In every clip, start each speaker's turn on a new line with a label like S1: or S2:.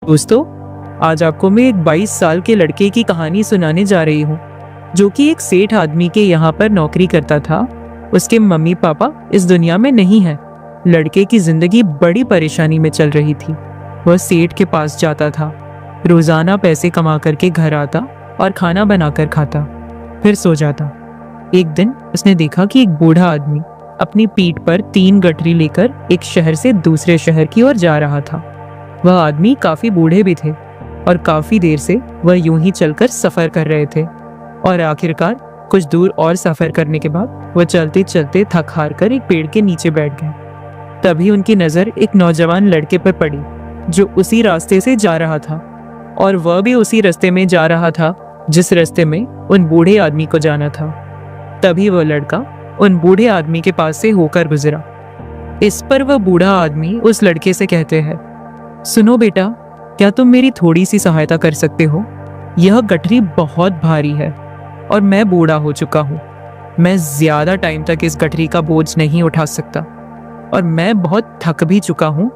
S1: दोस्तों, आज आपको मैं एक 22 साल के लड़के की कहानी सुनाने जा रही हूँ, जो कि एक सेठ आदमी के यहाँ पर नौकरी करता था। उसके मम्मी पापा इस दुनिया में नहीं है। लड़के की जिंदगी बड़ी परेशानी में चल रही थी। वह सेठ के पास जाता था, रोजाना पैसे कमा करके घर आता और खाना बनाकर खाता, फिर सो जाता। एक दिन उसने देखा कि एक बूढ़ा आदमी अपनी पीठ पर 3 गठरी लेकर एक शहर से दूसरे शहर की ओर जा रहा था। वह आदमी काफी बूढ़े भी थे और काफी देर से वह यूं ही चलकर सफर कर रहे थे, और आखिरकार कुछ दूर और सफर करने के बाद वह चलते चलते थक हार कर एक पेड़ के नीचे बैठ गए। तभी उनकी नजर एक नौजवान लड़के पर पड़ी जो उसी रास्ते से जा रहा था, और वह भी उसी रास्ते में जा रहा था जिस रास्ते में उन बूढ़े आदमी को जाना था। तभी वह लड़का उन बूढ़े आदमी के पास से होकर गुजरा। इस पर वह बूढ़ा आदमी उस लड़के से कहते हैं, सुनो बेटा, क्या तुम मेरी थोड़ी सी सहायता कर सकते हो? यह गठरी बहुत भारी है और मैं बूढ़ा हो चुका हूँ। मैं ज्यादा टाइम तक इस गठरी का बोझ नहीं उठा सकता और मैं बहुत थक भी चुका हूँ।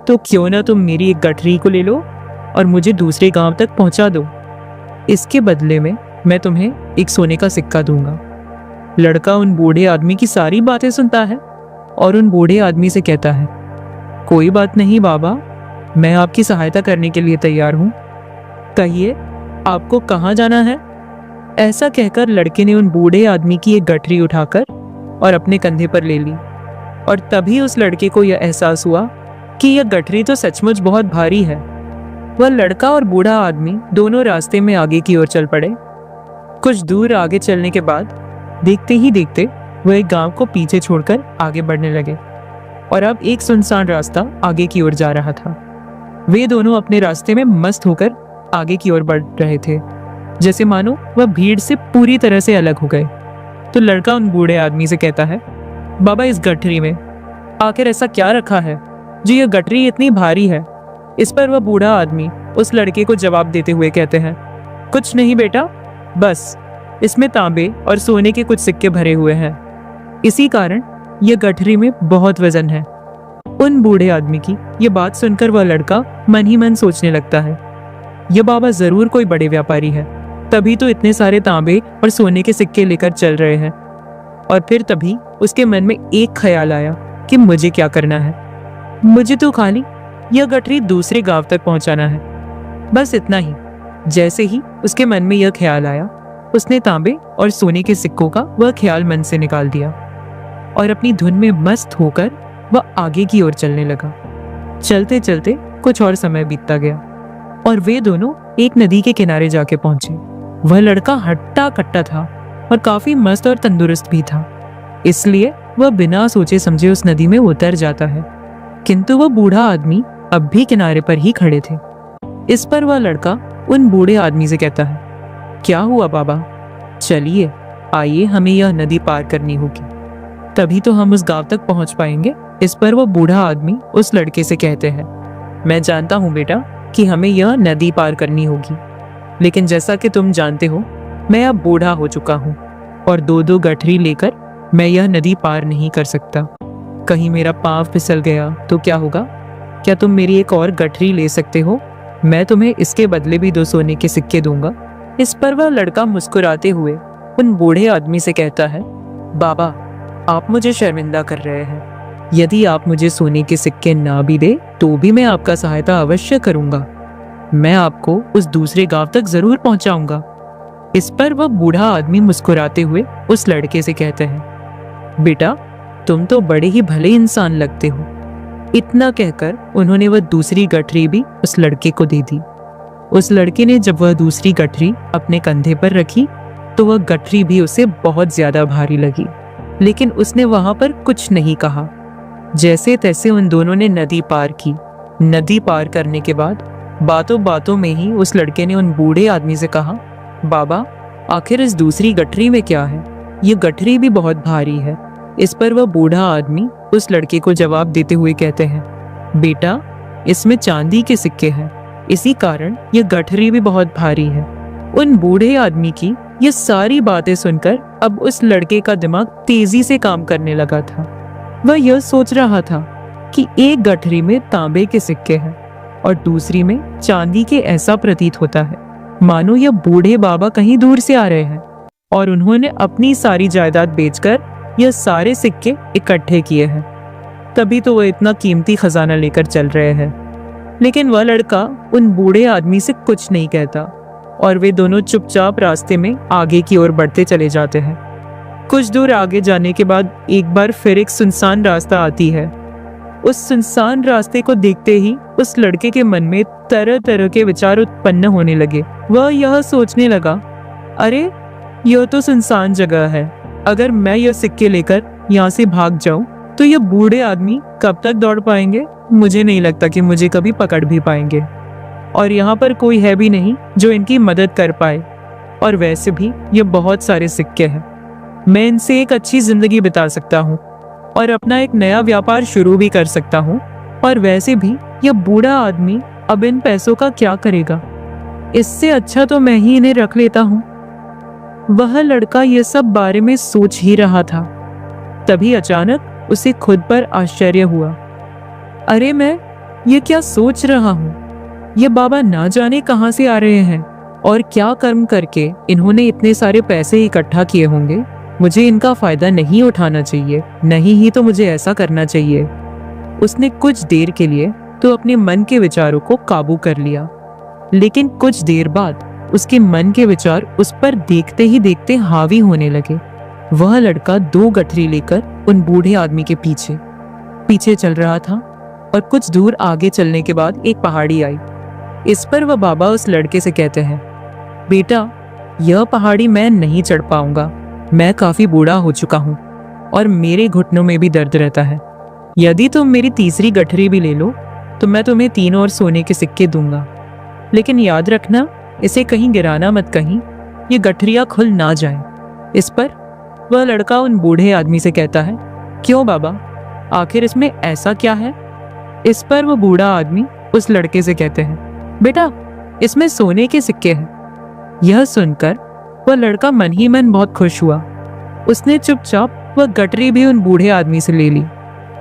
S1: तो क्यों ना तुम मेरी एक गठरी को ले लो और मुझे दूसरे गांव तक पहुंचा दो। इसके बदले में मैं तुम्हें एक सोने का सिक्का दूंगा। लड़का उन बूढ़े आदमी की सारी बातें सुनता है और उन बूढ़े आदमी से कहता है, कोई बात नहीं बाबा, मैं आपकी सहायता करने के लिए तैयार हूँ। कहिए, आपको कहाँ जाना है? ऐसा कहकर लड़के ने उन बूढ़े आदमी की एक गठरी उठाकर और अपने कंधे पर ले ली, और तभी उस लड़के को यह एहसास हुआ कि यह गठरी तो सचमुच बहुत भारी है। वह लड़का और बूढ़ा आदमी दोनों रास्ते में आगे की ओर चल पड़े। कुछ दूर आगे चलने के बाद देखते ही देखते वह एक गांव को पीछे छोड़कर आगे बढ़ने लगे, और अब एक सुनसान रास्ता आगे की ओर जा रहा था। वे दोनों अपने रास्ते में मस्त होकर आगे की ओर बढ़ रहे थे, जैसे मानो वह भीड़ से पूरी तरह से अलग हो गए। तो लड़का उन बूढ़े आदमी से कहता है, बाबा, इस गठरी में आखिर ऐसा क्या रखा है जो यह गठरी इतनी भारी है? इस पर वह बूढ़ा आदमी उस लड़के को जवाब देते हुए कहते हैं, कुछ नहीं बेटा, बस इसमें तांबे और सोने के कुछ सिक्के भरे हुए हैं। इसी कारण यह गठरी में बहुत वजन है। उन बूढ़े आदमी की यह बात सुनकर वह लड़का मन ही मन सोचने लगता है, यह बाबा जरूर कोई बड़े व्यापारी है, तभी तो इतने सारे तांबे और सोने के सिक्के लेकर चल रहे हैं। और फिर तभी उसके मन में एक ख्याल आया कि मुझे क्या करना है। मुझे तो खाली यह गठरी दूसरे गांव तक पहुंचाना है, बस इतना ही। जैसे ही उसके मन में यह ख्याल आया, उसने तांबे और सोने के सिक्कों का वह ख्याल मन से निकाल दिया और अपनी धुन में मस्त होकर वह आगे की ओर चलने लगा। चलते चलते कुछ और समय बीतता गया और वे दोनों एक नदी के किनारे जाके पहुंचे। वह लड़का हट्टा कट्टा था और काफी मस्त और तंदुरुस्त भी था, इसलिए वह बिना सोचे समझे उस नदी में उतर जाता है। किंतु वह बूढ़ा आदमी अब भी किनारे पर ही खड़े थे। इस पर वह लड़का उन बूढ़े आदमी से कहता है, क्या हुआ बाबा? चलिए, आइए, हमें यह नदी पार करनी होगी, तभी तो हम उस गांव तक पहुंच पाएंगे। इस पर वो बूढ़ा आदमी उस लड़के से कहते हैं, मैं जानता हूं बेटा कि हमें यह नदी पार करनी होगी, लेकिन जैसा कि तुम जानते हो, मैं अब बूढ़ा हो चुका हूं और 2-2 गठरी लेकर मैं यह नदी पार नहीं कर सकता। कहीं मेरा पांव फिसल गया तो क्या होगा? क्या तुम मेरी एक और गठरी ले सकते हो? मैं तुम्हें इसके बदले भी 2 सोने के सिक्के दूंगा। इस पर वह लड़का मुस्कुराते हुए उन बूढ़े आदमी से कहता है, बाबा, आप मुझे शर्मिंदा कर रहे हैं। यदि आप मुझे सोने के सिक्के ना भी दे तो भी मैं आपका सहायता अवश्य करूंगा। मैं आपको उस दूसरे गांव तक जरूर पहुंचाऊंगा। इस पर वह बूढ़ा आदमी मुस्कुराते हुए उस लड़के से कहते हैं, बेटा, तुम तो बड़े ही भले इंसान लगते हो। इतना कहकर उन्होंने वह दूसरी गठरी भी उस लड़के को दे दी। उस लड़के ने जब वह दूसरी गठरी अपने कंधे पर रखी तो वह गठरी भी उसे बहुत ज्यादा भारी लगी, लेकिन उसने वहां पर कुछ नहीं कहा। जैसे तैसे उन दोनों ने नदी पार की। नदी पार करने के बाद बातों बातों में ही उस लड़के ने उन बूढ़े आदमी से कहा, बाबा, आखिर इस दूसरी गठरी में क्या है? ये गठरी भी बहुत भारी है। इस पर वह बूढ़ा आदमी उस लड़के को जवाब देते हुए कहते हैं, बेटा, इसमें चांदी के सिक्के हैं, इसी कारण यह गठरी भी बहुत भारी है। उन बूढ़े आदमी की ये सारी बातें सुनकर अब उस लड़के का दिमाग तेजी से काम करने लगा था। वह यह सोच रहा था कि एक गठरी में तांबे के सिक्के हैं और दूसरी में चांदी के ऐसा प्रतीत होता है मानो यह बूढ़े बाबा कहीं दूर से आ रहे हैं और उन्होंने अपनी सारी जायदाद बेचकर यह सारे सिक्के इकट्ठे किए हैं। तभी तो वह इतना कीमती खजाना लेकर चल रहे हैं। लेकिन वह लड़का उन बूढ़े आदमी से कुछ नहीं कहता और वे दोनों चुपचाप रास्ते में आगे की ओर बढ़ते चले जाते हैं। कुछ दूर आगे जाने के बाद एक बार फिर एक सुनसान रास्ता आती है। उस सुनसान रास्ते को देखते ही उस लड़के के मन में तरह तरह के विचार उत्पन्न होने लगे। वह यह सोचने लगा, अरे यह तो सुनसान जगह है, अगर मैं यह सिक्के लेकर यहाँ से भाग जाऊं तो ये बूढ़े आदमी कब तक दौड़ पाएंगे? मुझे नहीं लगता कि मुझे कभी पकड़ भी पाएंगे। और यहाँ पर कोई है भी नहीं जो इनकी मदद कर पाए। और वैसे भी ये बहुत सारे सिक्के हैं, मैं इनसे एक अच्छी जिंदगी बिता सकता हूँ और अपना एक नया व्यापार शुरू भी कर सकता हूँ। और वैसे भी यह बूढ़ा आदमी अब इन पैसों का क्या करेगा? इससे अच्छा तो मैं ही इन्हें रख लेता हूँ। वह लड़का ये सब बारे में सोच ही रहा था, तभी अचानक उसे खुद पर आश्चर्य हुआ। अरे मैं ये क्या सोच रहा हूँ? ये बाबा ना जाने कहाँ से आ रहे हैं और क्या कर्म करके इन्होंने इतने सारे पैसे इकट्ठा किए होंगे। मुझे इनका फायदा नहीं उठाना चाहिए, नहीं ही तो मुझे ऐसा करना चाहिए। उसने कुछ देर के लिए तो अपने मन के विचारों को काबू कर लिया, लेकिन कुछ देर बाद उसके मन के विचार उस पर देखते ही देखते हावी होने लगे। वह लड़का 2 गठरी लेकर उन बूढ़े आदमी के पीछे पीछे चल रहा था और कुछ दूर आगे चलने के बाद एक पहाड़ी आई। इस पर वह बाबा उस लड़के से कहते हैं, बेटा यह पहाड़ी मैं नहीं चढ़ पाऊंगा, मैं काफी बूढ़ा हो चुका हूँ और मेरे घुटनों में भी दर्द रहता है। यदि तुम मेरी तीसरी गठरी भी ले लो तो मैं तुम्हें 3 और सोने के सिक्के दूंगा, लेकिन याद रखना इसे कहीं गिराना मत, कहीं ये गठरियां खुल ना जाए। इस पर वह लड़का उन बूढ़े आदमी से कहता है, क्यों बाबा, आखिर इसमें ऐसा क्या है? इस पर वो बूढ़ा आदमी उस लड़के से कहते हैं, बेटा इसमें सोने के सिक्के हैं। यह सुनकर वह लड़का मन ही मन बहुत खुश हुआ। उसने चुपचाप वह गठरी भी उन बूढ़े आदमी से ले ली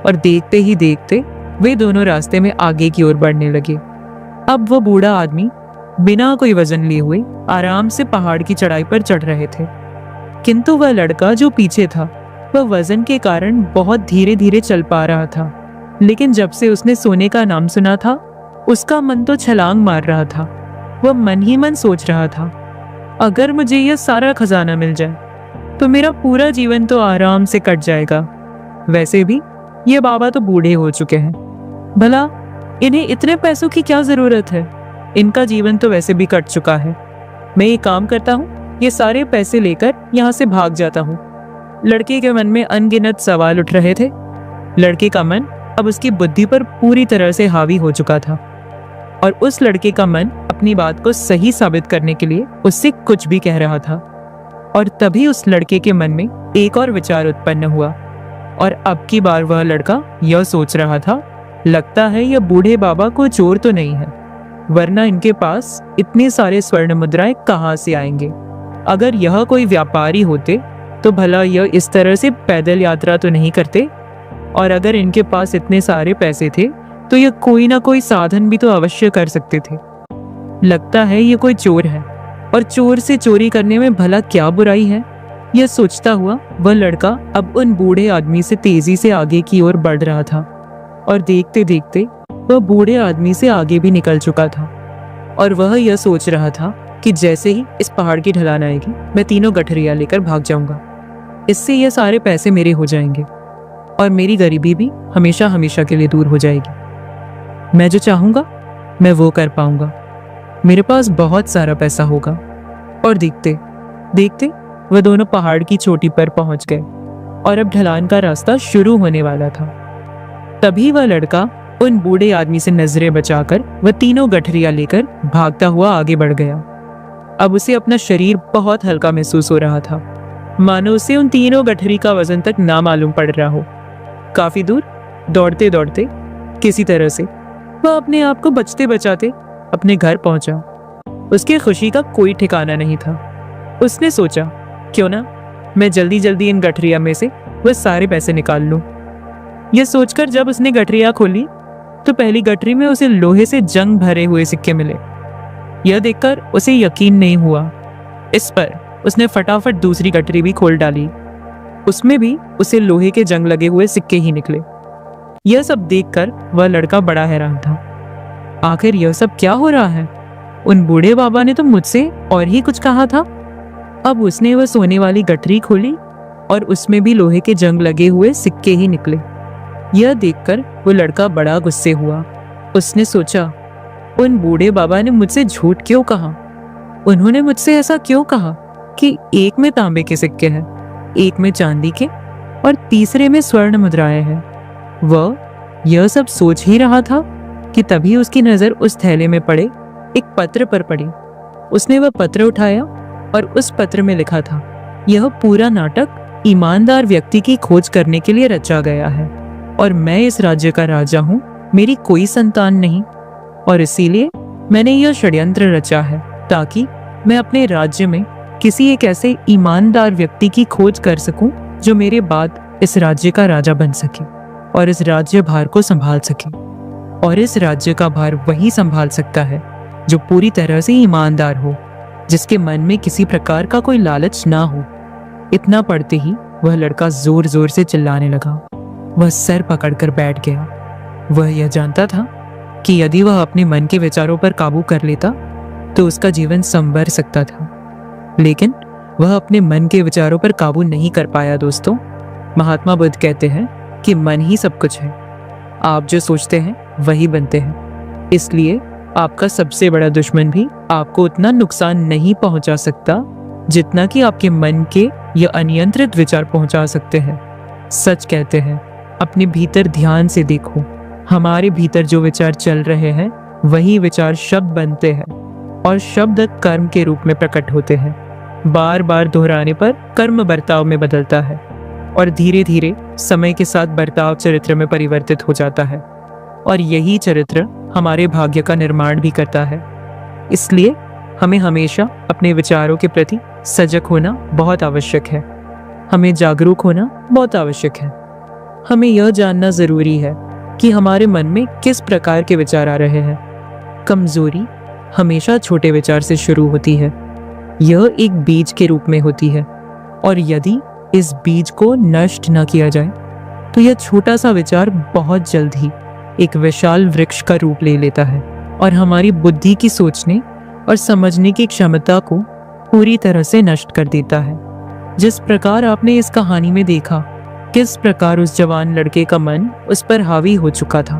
S1: और देखते ही देखते वे दोनों रास्ते में आगे की ओर बढ़ने लगे। अब वह बूढ़ा आदमी बिना कोई वजन लिए हुए आराम से पहाड़ की चढ़ाई पर चढ़ रहे थे, किंतु वह लड़का जो पीछे था वह वजन के कारण बहुत धीरे धीरे चल पा रहा था। लेकिन जब से उसने सोने का नाम सुना था उसका मन तो छलांग मार रहा था। वह मन ही मन सोच रहा था, अगर मुझे यह सारा खजाना मिल जाए तो मेरा पूरा जीवन तो आराम से कट जाएगा। वैसे भी ये बाबा तो बूढ़े हो चुके हैं, भला इन्हें इतने पैसों की क्या जरूरत है? इनका जीवन तो वैसे भी कट चुका है। मैं ये काम करता हूँ, ये सारे पैसे लेकर यहाँ से भाग जाता हूँ। लड़के के मन में अनगिनत सवाल उठ रहे थे। लड़के का मन अब उसकी बुद्धि पर पूरी तरह से हावी हो चुका था और उस लड़के का मन अपनी बात को सही साबित करने के लिए उससे कुछ भी कह रहा था। और तभी उस लड़के के मन में एक और विचार उत्पन्न हुआ और अब की बार वह लड़का यह सोच रहा था, लगता है यह बूढ़े बाबा कोई चोर तो नहीं है, वरना इनके पास इतने सारे स्वर्ण मुद्राएं कहाँ से आएंगे? अगर यह कोई व्यापारी होते तो भला यह इस तरह से पैदल यात्रा तो नहीं करते, और अगर इनके पास इतने सारे पैसे थे तो यह कोई ना कोई साधन भी तो अवश्य कर सकते थे। लगता है ये कोई चोर है और चोर से चोरी करने में भला क्या बुराई है? यह सोचता हुआ वह लड़का अब उन बूढ़े आदमी से तेजी से आगे की ओर बढ़ रहा था और देखते देखते वह बूढ़े आदमी से आगे भी निकल चुका था। और वह यह सोच रहा था कि जैसे ही इस पहाड़ की ढलान आएगी मैं 3 गठरियां लेकर भाग जाऊंगा। इससे यह सारे पैसे मेरे हो जाएंगे और मेरी गरीबी भी हमेशा हमेशा के लिए दूर हो जाएगी। मैं जो चाहूंगा मैं वो कर पाऊंगा, मेरे पास बहुत सारा पैसा होगा। और देखते देखते वह दोनों पहाड़ की चोटी पर पहुंच गए और अब ढलान का रास्ता शुरू होने वाला था। तभी वह लड़का उन बूढ़े आदमी से नजरें बचाकर वह 3 गठरियां लेकर भागता हुआ आगे बढ़ गया। अब उसे अपना शरीर बहुत हल्का महसूस हो रहा था, मानो उसे उन 3 गठरी का वजन तक ना मालूम पड़ रहा हो। काफी दूर दौड़ते दौड़ते किसी तरह से वह अपने आप को बचते बचाते अपने घर पहुंचा। उसकी खुशी का कोई ठिकाना नहीं था। उसने सोचा, क्यों ना मैं जल्दी जल्दी इन गठरिया में से वह सारे पैसे निकाल लूं। यह सोचकर जब उसने गठरिया खोली तो पहली गठरी में उसे लोहे से जंग भरे हुए सिक्के मिले। यह देखकर उसे यकीन नहीं हुआ। इस पर उसने फटाफट दूसरी गठरी भी खोल डाली। उसमें भी उसे लोहे के जंग लगे हुए सिक्के ही निकले। यह सब देखकर वह लड़का बड़ा हैरान था। आखिर यह सब क्या हो रहा है? उन बूढ़े बाबा ने तो मुझसे और ही कुछ कहा था। अब उसने वह सोने वाली गठरी खोली और उसमें भी लोहे के जंग लगे हुए सिक्के ही निकले। यह देखकर वो लड़का बड़ा गुस्से हुआ। उसने सोचा, उन बूढ़े बाबा ने मुझसे झूठ क्यों कहा? उन्होंने मुझसे ऐसा क्यों कहा कि एक में तांबे के सिक्के हैं, एक में चांदी के और तीसरे में स्वर्ण मुद्राएं हैं। वह यह सब सोच ही रहा था कि तभी उसकी नजर उस थैले में पड़े एक पत्र पर पड़ी। उसने वह पत्र उठाया और उस पत्र में लिखा था, यह पूरा नाटक ईमानदार व्यक्ति की खोज करने के लिए रचा गया है और मैं इस राज्य का राजा हूँ। मेरी कोई संतान नहीं और इसीलिए मैंने यह षड्यंत्र रचा है ताकि मैं अपने राज्य में किसी एक ऐसे ईमानदार व्यक्ति की खोज कर सकूं जो मेरे बाद इस राज्य का राजा बन सके और इस राज्य भार को संभाल सके। और इस राज्य का भार वही संभाल सकता है जो पूरी तरह से ईमानदार हो, जिसके मन में किसी प्रकार का कोई लालच ना हो। इतना पढ़ते ही वह लड़का जोर जोर से चिल्लाने लगा। वह सर पकड़कर बैठ गया। वह यह जानता था कि यदि वह अपने मन के विचारों पर काबू कर लेता तो उसका जीवन संवर सकता था, लेकिन वह अपने मन के विचारों पर काबू नहीं कर पाया। दोस्तों, महात्मा बुद्ध कहते हैं कि मन ही सब कुछ है। आप जो सोचते हैं वही बनते हैं। इसलिए आपका सबसे बड़ा दुश्मन भी आपको उतना नुकसान नहीं पहुंचा सकता जितना कि आपके मन के या अनियंत्रित विचार पहुंचा सकते हैं। सच कहते हैं, अपने भीतर ध्यान से देखो। हमारे भीतर जो विचार चल रहे हैं वही विचार शब्द बनते हैं और शब्द कर्म के रूप में प्रकट होते हैं। बार बार दोहराने पर कर्म बर्ताव में बदलता है और धीरे धीरे समय के साथ बर्ताव चरित्र में परिवर्तित हो जाता है और यही चरित्र हमारे भाग्य का निर्माण भी करता है। इसलिए हमें हमेशा अपने विचारों के प्रति सजग होना बहुत आवश्यक है। हमें जागरूक होना बहुत आवश्यक है। हमें यह जानना जरूरी है कि हमारे मन में किस प्रकार के विचार आ रहे हैं। कमजोरी हमेशा छोटे विचार से शुरू होती है। यह एक बीज के रूप में होती है और यदि इस बीज को नष्ट न किया जाए तो यह छोटा सा विचार बहुत जल्द ही एक विशाल वृक्ष का रूप ले लेता है और हमारी बुद्धि की सोचने और समझने की क्षमता को पूरी तरह से नष्ट कर देता है। जिस प्रकार आपने इस कहानी में देखा किस प्रकार उस जवान लड़के का मन उस पर हावी हो चुका था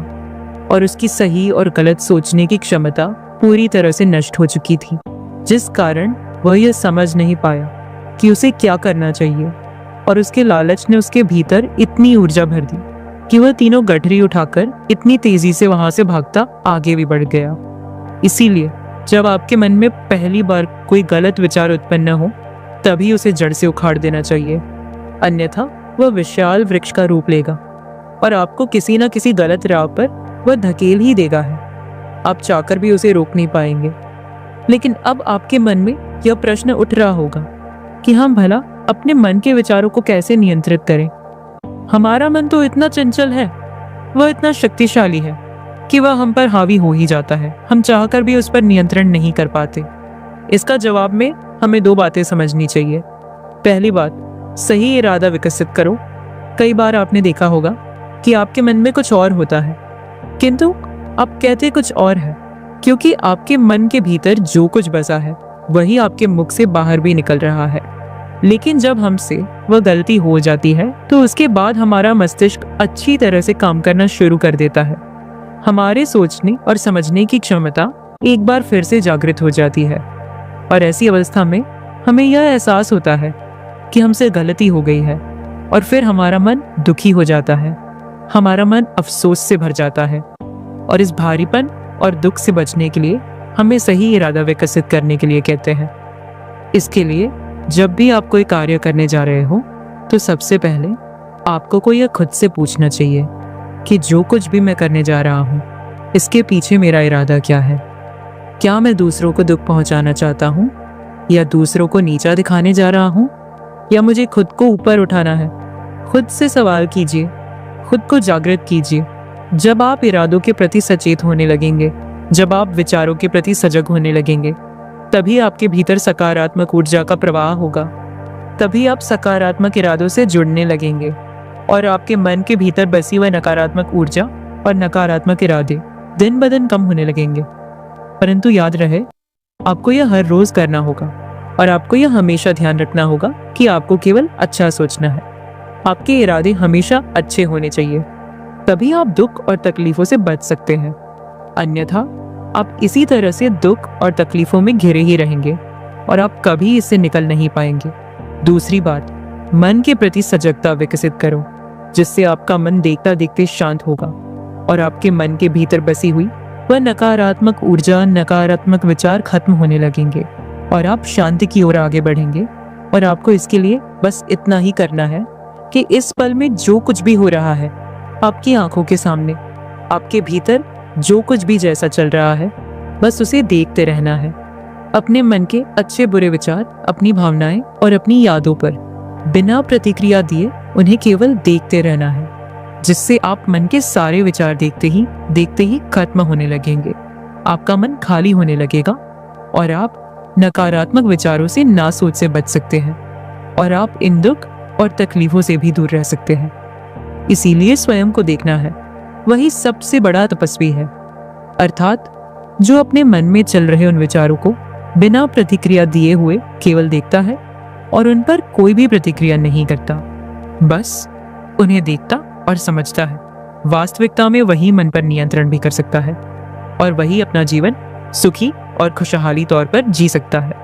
S1: और उसकी सही और गलत सोचने की क्षमता पूरी तरह से नष्ट हो चुकी थी, जिस कारण वह यह समझ नहीं पाया कि उसे क्या करना चाहिए और उसके लालच ने उसके भीतर इतनी ऊर्जा भर दी कि वह तीनों गठरी उठाकर इतनी तेजी से वहां से भागता आगे भी बढ़ गया। इसीलिए जब आपके मन में पहली बार कोई गलत विचार उत्पन्न हो तभी उसे जड़ से उखाड़ देना चाहिए, अन्यथा वह विशाल वृक्ष का रूप लेगा और आपको किसी न किसी गलत राह पर वह धकेल ही देगा है। आप चाहकर भी उसे रोक नहीं पाएंगे। लेकिन अब आपके मन में यह प्रश्न उठ रहा होगा कि हम भला अपने मन के विचारों को कैसे नियंत्रित करें। हमारा मन तो इतना चंचल है, वह इतना शक्तिशाली है कि वह हम पर हावी हो ही जाता है। हम चाहकर भी उस पर नियंत्रण नहीं कर पाते। इसका जवाब में हमें दो बातें समझनी चाहिए। पहली बात, सही इरादा विकसित करो। कई बार आपने देखा होगा कि आपके मन में कुछ और होता है किंतु आप कहते कुछ और है, क्योंकि आपके मन के भीतर जो कुछ बसा है वही आपके मुख से बाहर भी निकल रहा है। लेकिन जब हमसे वह गलती हो जाती है तो उसके बाद हमारा मस्तिष्क अच्छी तरह से काम करना शुरू कर देता है। हमारे सोचने और समझने की क्षमता एक बार फिर से जागृत हो जाती है और ऐसी अवस्था में हमें यह एहसास होता है कि हमसे गलती हो गई है और फिर हमारा मन दुखी हो जाता है। हमारा मन अफसोस से भर जाता है और इस भारीपन और दुख से बचने के लिए हमें सही इरादा विकसित करने के लिए कहते हैं। इसके लिए जब भी आप कोई कार्य करने जा रहे हो तो सबसे पहले आपको को यह खुद से पूछना चाहिए कि जो कुछ भी मैं करने जा रहा हूँ इसके पीछे मेरा इरादा क्या है। क्या मैं दूसरों को दुख पहुँचाना चाहता हूँ या दूसरों को नीचा दिखाने जा रहा हूँ या मुझे खुद को ऊपर उठाना है। खुद से सवाल कीजिए, खुद को जागृत कीजिए। जब आप इरादों के प्रति सचेत होने लगेंगे, जब आप विचारों के प्रति सजग होने लगेंगे, तभी आपके भीतर सकारात्मक ऊर्जा का प्रवाह होगा। तभी आप सकारात्मक इरादों से जुड़ने लगेंगे और आपके मन के भीतर बसी हुई नकारात्मक ऊर्जा और नकारात्मक इरादे दिन ब दिन कम होने लगेंगे। परंतु याद रहे, आपको यह हर रोज करना होगा और आपको यह हमेशा ध्यान रखना होगा कि आपको केवल अच्छा सोचना है। आपके इरादे हमेशा अच्छे होने चाहिए, तभी आप दुख और तकलीफों से बच सकते हैं। अन्यथा आप इसी तरह से दुख और तकलीफों में घिरे ही रहेंगे और आप कभी इससे निकल नहीं पाएंगे। दूसरी बात, मन के प्रति सजगता विकसित करो, जिससे आपका मन देखता देखते शांत होगा और आपके मन के भीतर बसी हुई वह नकारात्मक ऊर्जा, नकारात्मक विचार खत्म होने लगेंगे और आप शांति की ओर आगे बढ़ेंगे। और आपको इसके लिए बस इतना ही करना है कि इस पल में जो कुछ भी हो रहा है आपकी आंखों के सामने, आपके भीतर जो कुछ भी जैसा चल रहा है, बस उसे देखते रहना है। अपने मन के अच्छे बुरे विचार, अपनी भावनाएं और अपनी यादों पर बिना प्रतिक्रिया दिए उन्हें केवल देखते रहना है, जिससे आप मन के सारे विचार देखते ही खत्म होने लगेंगे। आपका मन खाली होने लगेगा और आप नकारात्मक विचारों से ना सोच से बच सकते हैं और आप इन दुख और तकलीफों से भी दूर रह सकते हैं। इसीलिए स्वयं को देखना है, वही सबसे बड़ा तपस्वी है। अर्थात जो अपने मन में चल रहे उन विचारों को बिना प्रतिक्रिया दिए हुए केवल देखता है और उन पर कोई भी प्रतिक्रिया नहीं करता, बस उन्हें देखता और समझता है। वास्तविकता में वही मन पर नियंत्रण भी कर सकता है और वही अपना जीवन सुखी और खुशहाली तौर पर जी सकता है।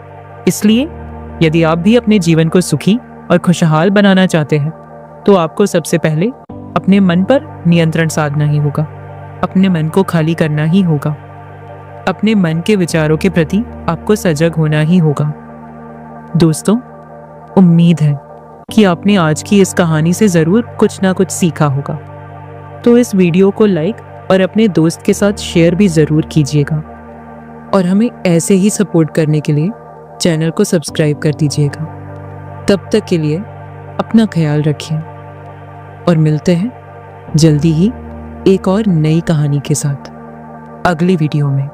S1: इसलिए यदि आप भी अपने जीवन को सुखी और खुशहाल बनाना चाहते हैं, तो आपको सबसे पहले अपने मन पर नियंत्रण साधना ही होगा, अपने मन को खाली करना ही होगा, अपने मन के विचारों के प्रति आपको सजग होना ही होगा। दोस्तों, उम्मीद है कि आपने आज की इस कहानी से जरूर कुछ ना कुछ सीखा होगा। तो इस वीडियो को लाइक और अपने दोस्त के साथ शेयर भी जरूर कीजिएगा और हमें ऐसे ही सपोर्ट करने के लिए चैनल को सब्सक्राइब कर दीजिएगा। तब तक के लिए अपना ख्याल रखिए और मिलते हैं जल्दी ही एक और नई कहानी के साथ अगली वीडियो में।